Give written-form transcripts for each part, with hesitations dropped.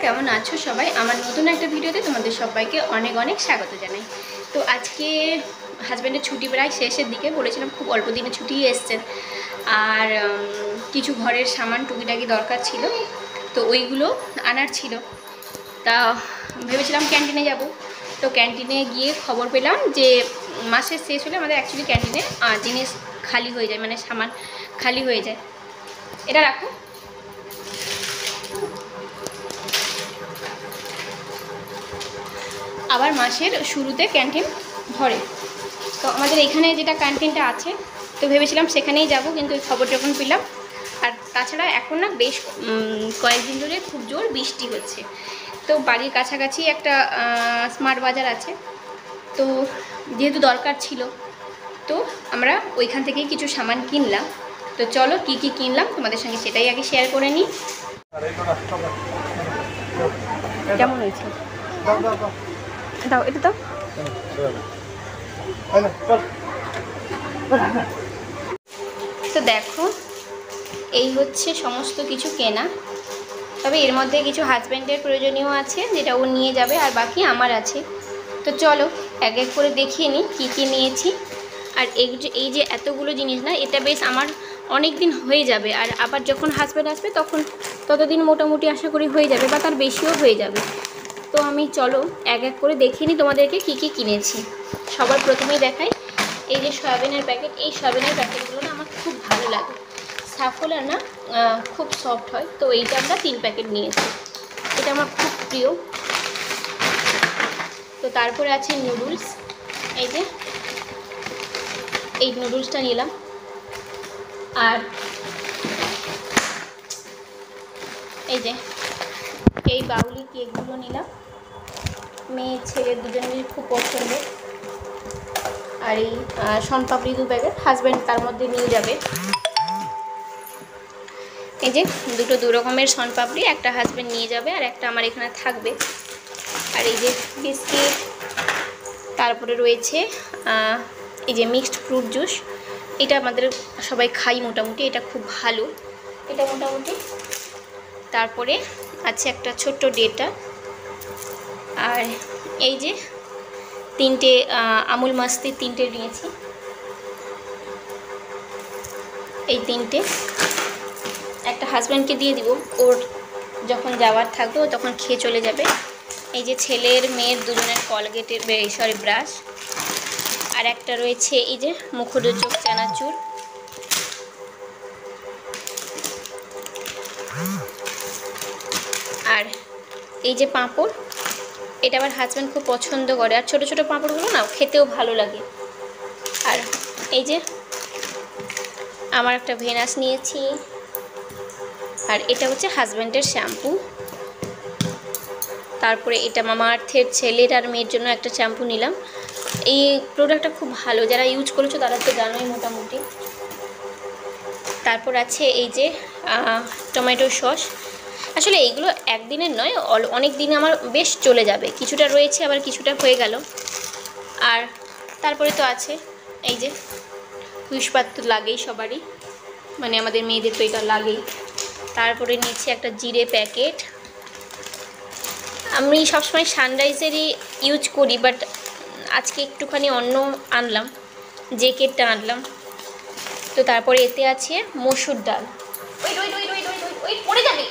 কেমন আছো সবাই? আমার নতুন একটা ভিডিওতে তোমাদের সবাইকে অনেক অনেক স্বাগত জানাই। তো আজকে হাজব্যান্ডের ছুটি প্রায় শেষের দিকে, বলেছিলাম খুব অল্প দিনে ছুটি এসছে, আর কিছু ঘরের সামান টুকিটাকি দরকার ছিল, তো ওইগুলো আনার ছিল। তা ভেবেছিলাম ক্যান্টিনে যাব। তো ক্যান্টিনে গিয়ে খবর পেলাম যে মাসের শেষ হলে আমাদের অ্যাকচুয়ালি ক্যান্টিনে জিনিস খালি হয়ে যায়, মানে সামান খালি হয়ে যায়। এটা রাখো। আবার মাসের শুরুতে ক্যান্টিন ভরে। তো আমাদের এখানে যেটা ক্যান্টিনটা আছে, তো ভেবেছিলাম সেখানেই যাব, কিন্তু ওই খবর যখন পেলাম, আর তাছাড়া এখন না বেশ কয়েকদিন ধরে খুব জোর বৃষ্টি হচ্ছে। তো বাড়ির কাছাকাছি একটা স্মার্ট বাজার আছে, তো যেহেতু দরকার ছিল, তো আমরা ওইখান থেকেই কিছু সামান কিনলাম। তো চলো কি কি কিনলাম তোমাদের সঙ্গে সেটাই আগে শেয়ার করে নিই। কেমন হয়েছে? দাও, এটা দাও। তো দেখো, এই হচ্ছে সমস্ত কিছু কেনা। তবে এর মধ্যে কিছু হাজব্যান্ডের প্রয়োজনীয় আছে, যেটা ও নিয়ে যাবে, আর বাকি আমার আছে। তো চলো এক এক করে দেখিয়ে নিই কী কী নিয়েছি। আর এই যে এতগুলো জিনিস না, এটা বেশ আমার অনেক দিন হয়ে যাবে। আর আবার যখন হাজব্যান্ড আসবে তখন ততদিন মোটামুটি আশা করি হয়ে যাবে, বা তার বেশিও হয়ে যাবে। তো আমি চলো এক এক করে দেখিয়ে নিই তোমাদেরকে কী কী কিনেছি। সবার প্রথমেই দেখাই এই যে সয়াবিনের প্যাকেট। এই সয়াবিনের প্যাকেটগুলো না আমার খুব ভালো লাগে, সাফল না খুব সফট হয়। তো এইটা আমরা 3 প্যাকেট নিয়েছি, এটা আমার খুব প্রিয়। তো তারপরে আছে নুডলস। এই যে এই নুডলসটা নিলাম। আর এই যে এই বাউলি কেকগুলো নিলাম, মেয়ে ছেলে দুজনেরই খুব পছন্দ। আর এই শনপাপড়ি 2 প্যাকেট, হাজব্যান্ড তার মধ্যে নিয়ে যাবে। এই যে দু রকমের শনপাপড়ি, একটা হাজব্যান্ড নিয়ে যাবে আর একটা আমার এখানে থাকবে। আর এই যে বিস্কিট, তারপরে রয়েছে এই যে মিক্সড ফ্রুট জুস। এটা আমাদের সবাই খাই মোটামুটি, এটা খুব ভালো, এটা মোটামুটি। তারপরে আছে একটা ছোট্ট ডেটা। আর এই যে 3টে আমুল মাস্তি 3টে নিয়েছি, এই 3টে। একটা হাজব্যান্ডকে দিয়ে দিব, ওর যখন যাওয়ার থাকবে তখন খেয়ে চলে যাবে। এই যে ছেলের মেয়ের দুজনের কলগেটের ব্রাশ। আর একটা রয়েছে এই যে মুখরোচক চানাচুর। আর এই যে পাঁপড়, এটা আমার হাজব্যান্ড খুব পছন্দ করে, আর ছোটো ছোটো পাঁপড়গুলো না খেতেও ভালো লাগে। আর এই যে আমার একটা ভেনাস নিয়েছি। আর এটা হচ্ছে হাজব্যান্ডের শ্যাম্পু। তারপরে এটা মামা আর্থের ছেলের আর মেয়ের জন্য একটা শ্যাম্পু নিলাম। এই প্রোডাক্টটা খুব ভালো, যারা ইউজ করেছো তারা তো জানোই মোটামুটি। তারপর আছে এই যে টমেটো সস। আসলে এইগুলো একদিনের নয়, অনেক দিন আমার বেশ চলে যাবে। কিছুটা রয়েছে, আবার কিছুটা হয়ে গেল। আর তারপরে তো আছে এই যে হুইসপাত তো লাগেই সবারই, মানে আমাদের মেয়েদের তো এটা লাগেই। তারপরে নিচ্ছি একটা জিরে প্যাকেট। আমি সবসময় সানরাইজেরই ইউজ করি, বাট আজকে একটুখানি অন্য আনলাম, জেকেটটা আনলাম। তো তারপরে এতে আছে মসুর ডাল। ওই পড়ে যাবে,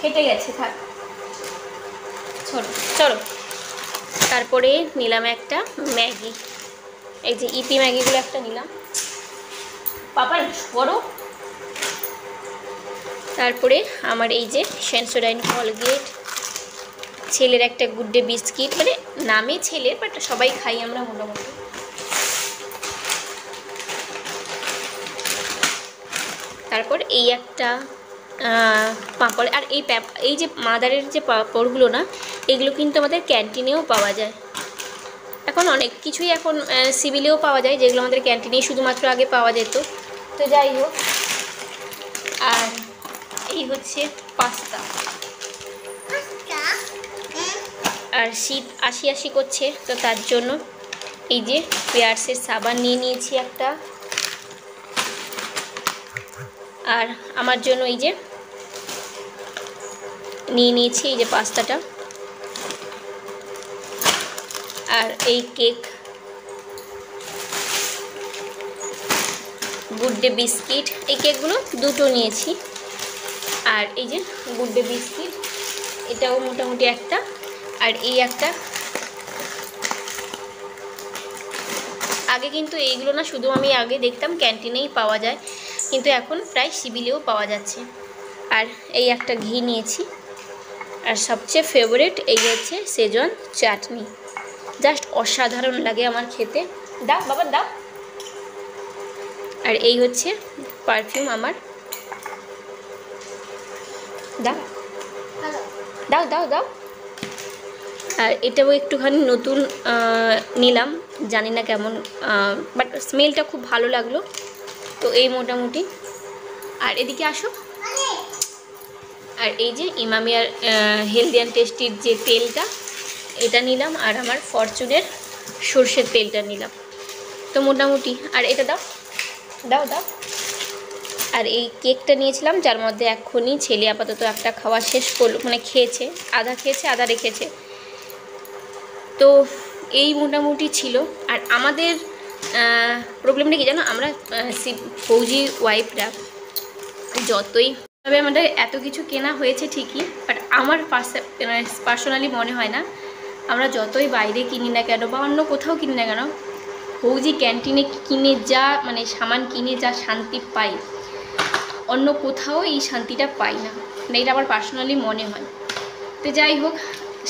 হেঁটে গেছে, থাক চলো। তারপরে নিলাম একটা ম্যাগি, এই যে ইপি ম্যাগিগুলো একটা নিলাম। পাপা বড়। তারপরে আমার এই যে সেন্সোডাইন কলগেট, ছেলের একটা গুড ডে বিস্কিট, মানে নামে ছেলের, বাট সবাই খাই আমরা মোটামুটি। তারপর এই একটা পাঁপড়। আর এই যে মাদারের যে পাঁপড়গুলো না, এগুলো কিন্তু আমাদের ক্যান্টিনেও পাওয়া যায়। এখন অনেক কিছুই এখন সিভিলেও পাওয়া যায়, যেগুলো আমাদের ক্যান্টিনেই শুধুমাত্র আগে পাওয়া যেত। তো যাই হোক। আর এই হচ্ছে পাস্তা। আর শীত আসি করছে, তো তার জন্য এই যে পেয়ার্সের সাবান নিয়ে নিয়েছি একটা। আর আমার জন্য এই যে নিয়ে নিয়েছি এই যে পাস্তাটা, আর এই কেক, গুড ডে বিস্কিট, এই কেকগুলো দুটো নিয়েছি। আর এই যে গুড ডে বিস্কিট, এটাও মোটামুটি একটা। আর এই একটা, আগে কিন্তু এইগুলো না শুধু আমি আগে দেখতাম ক্যান্টিনেই পাওয়া যায়, কিন্তু এখন প্রায় সিবিলেও পাওয়া যাচ্ছে। আর এই একটা ঘি নিয়েছি। আর সবচেয়ে ফেভারিট এই হচ্ছে সেজওয়ান চাটনি, জাস্ট অসাধারণ লাগে আমার খেতে। দাও বাবা দাও। আর এই হচ্ছে পারফিউম আমার, দাও দাও দাও দাও। আর এটাও একটুখানি নতুন নিলাম, জানি না কেমন, বাট স্মেলটা খুব ভালো লাগলো। তো এই মোটামুটি। আর এদিকে আসো। আর এই যে ইমামিয়ার হেলদি অ্যান্ড টেস্টির যে তেলটা, এটা নিলাম। আর আমার ফরচুনের সর্ষের তেলটা নিলাম। তো মোটামুটি। আর এটা দাও দাও দাও। আর এই কেকটা নিয়েছিলাম, যার মধ্যে এক্ষুনি ছেলে আপাতত একটা খাওয়া শেষ করলো, মানে খেয়েছে, আধা খেয়েছে আধা রেখেছে। তো এই মোটামুটি ছিল। আর আমাদের প্রবলেমটা কি জানো, আমরা ফৌজি ওয়াইফরা যতই তবে আমাদের এত কিছু কেনা হয়েছে ঠিকই, বাট আমার পার্সোনালি মনে হয় না আমরা যতই বাইরে কিনি না কেন বা অন্য কোথাও কিনি না কেন, ফৌজি ক্যান্টিনে কিনে যা মানে সামান কিনে যা শান্তি পাই, অন্য কোথাও এই শান্তিটা পাই না, মানে এটা আমার পার্সোনালি মনে হয়। তো যাই হোক,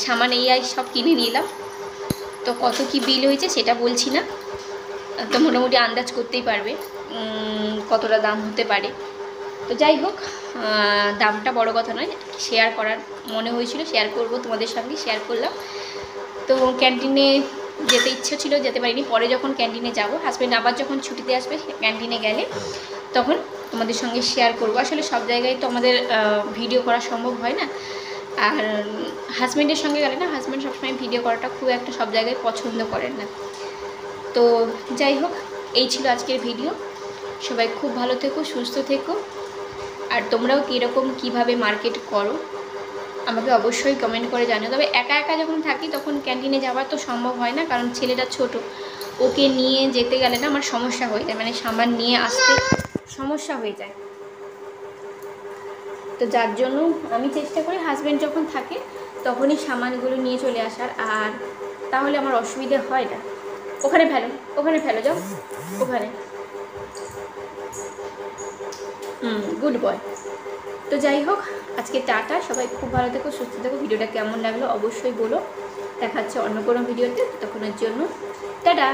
সামান এই সব কিনে নিলাম। তো কত কি বিল হয়েছে সেটা বলছি না, তো মোটামুটি আন্দাজ করতেই পারবে কতটা দাম হতে পারে। তো যাই হোক, দামটা বড় কথা নয়, শেয়ার করার মনে হয়েছিল, শেয়ার করব তোমাদের সঙ্গে, শেয়ার করলাম। তো ক্যান্টিনে যেতে ইচ্ছে ছিল, যেতে পারিনি। পরে যখন ক্যান্টিনে যাব, হাজব্যান্ড আবার যখন ছুটিতে আসবে ক্যান্টিনে গেলে তখন তোমাদের সঙ্গে শেয়ার করব। আসলে সব জায়গায় তো আমাদের ভিডিও করা সম্ভব হয় না। আর হাজব্যান্ডের সঙ্গে গেলে না, হাজব্যান্ড সবসময় ভিডিও করাটা খুব একটা সব জায়গায় পছন্দ করেন না। তো যাই হোক, এই ছিল আজকের ভিডিও। সবাই খুব ভালো থেকো, সুস্থ থেকো। আর তোমরাও কীরকম কীভাবে মার্কেট করো আমাকে অবশ্যই কমেন্ট করে জানিও। তবে একা একা যখন থাকি তখন ক্যান্টিনে যাওয়া তো সম্ভব হয় না, কারণ ছেলেটা ছোট, ওকে নিয়ে যেতে গেলে না আমার সমস্যা হয়ে যায়, মানে সামান নিয়ে আসতে সমস্যা হয়ে যায়। তো যার জন্য আমি চেষ্টা করি হাজব্যান্ড যখন থাকে তখনই সামানগুলো নিয়ে চলে আসার, আর তাহলে আমার অসুবিধে হয় না। ওখানে ফেলো, ওখানে ফেলো, যাও ওখানে। Good boy. তো যাই হোক, আজকে টাটা, সবাই খুব ভালো থেকো, সুস্থ থেকো। ভিডিওটা কেমন লাগলো অবশ্যই বলো। দেখা হচ্ছে অন্য কোনো ভিডিওতে, তখনের জন্য টাটা।